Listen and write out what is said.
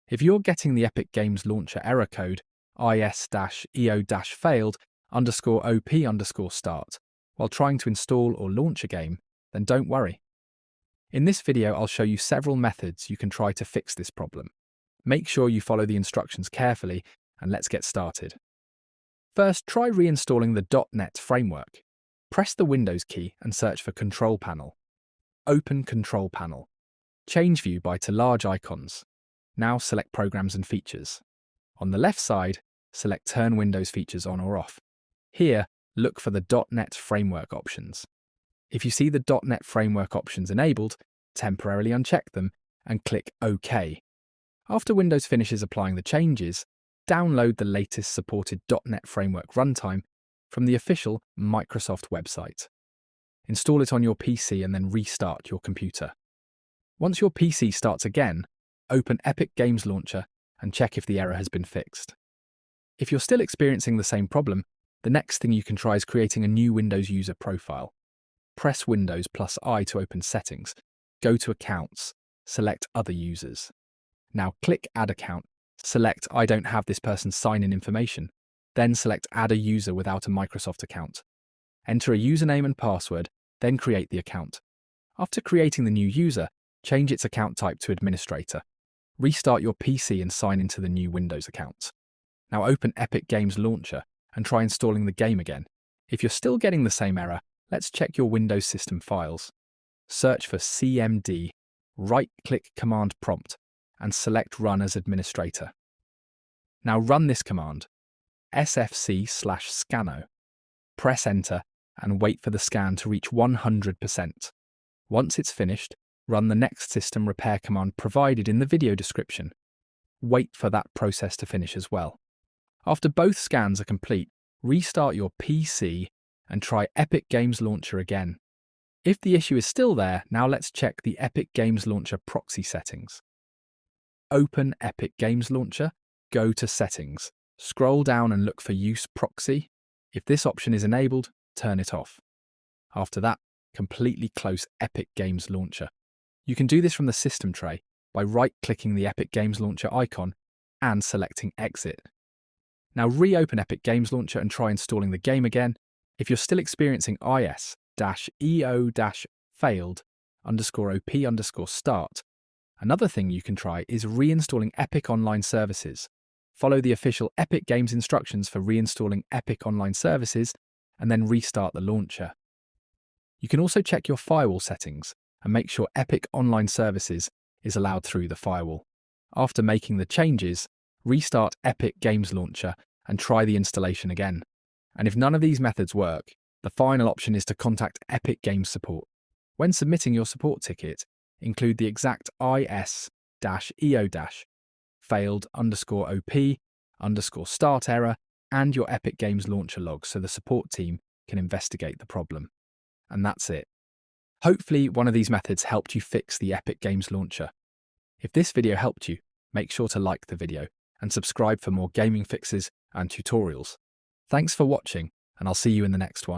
If you're getting the Epic Games Launcher error code is-eo-failed_op_start while trying to install or launch a game, then don't worry. In this video, I'll show you several methods you can try to fix this problem. Make sure you follow the instructions carefully, and let's get started. First, try reinstalling the .NET framework. Press the Windows key and search for Control Panel. Open Control Panel. Change view by to large icons. Now select Programs and Features. On the left side, select Turn Windows Features on or off. Here, look for the .NET Framework options. If you see the .NET Framework options enabled, temporarily uncheck them and click OK. After Windows finishes applying the changes, download the latest supported .NET Framework runtime from the official Microsoft website. Install it on your PC and then restart your computer. Once your PC starts again, open Epic Games Launcher and check if the error has been fixed. If you're still experiencing the same problem, the next thing you can try is creating a new Windows user profile. Press Windows +I to open Settings, go to Accounts, select Other Users. Now click Add Account, select I don't have this person's sign-in information, then select Add a user without a Microsoft account. Enter a username and password, then create the account. After creating the new user, change its account type to Administrator. Restart your PC and sign into the new Windows account. Now open Epic Games Launcher and try installing the game again. If you're still getting the same error, let's check your Windows system files. Search for CMD, right-click Command Prompt, and select Run as Administrator. Now run this command, sfc/scano. Press Enter and wait for the scan to reach 100%. Once it's finished, run the next system repair command provided in the video description. Wait for that process to finish as well. After both scans are complete, restart your PC and try Epic Games Launcher again. If the issue is still there, now let's check the Epic Games Launcher proxy settings. Open Epic Games Launcher, go to Settings, scroll down and look for Use Proxy. If this option is enabled, turn it off. After that, completely close Epic Games Launcher. You can do this from the system tray by right-clicking the Epic Games Launcher icon and selecting Exit. Now reopen Epic Games Launcher and try installing the game again. If you're still experiencing is-eo-failed_op_start, another thing you can try is reinstalling Epic Online Services. Follow the official Epic Games instructions for reinstalling Epic Online Services and then restart the launcher. You can also check your firewall settings and make sure Epic Online Services is allowed through the firewall. After making the changes, restart Epic Games Launcher and try the installation again. And if none of these methods work, the final option is to contact Epic Games Support. When submitting your support ticket, include the exact is-eo-failed_op_start error and your Epic Games Launcher log so the support team can investigate the problem. And that's it. Hopefully, one of these methods helped you fix the Epic Games Launcher. If this video helped you, make sure to like the video and subscribe for more gaming fixes and tutorials. Thanks for watching, and I'll see you in the next one.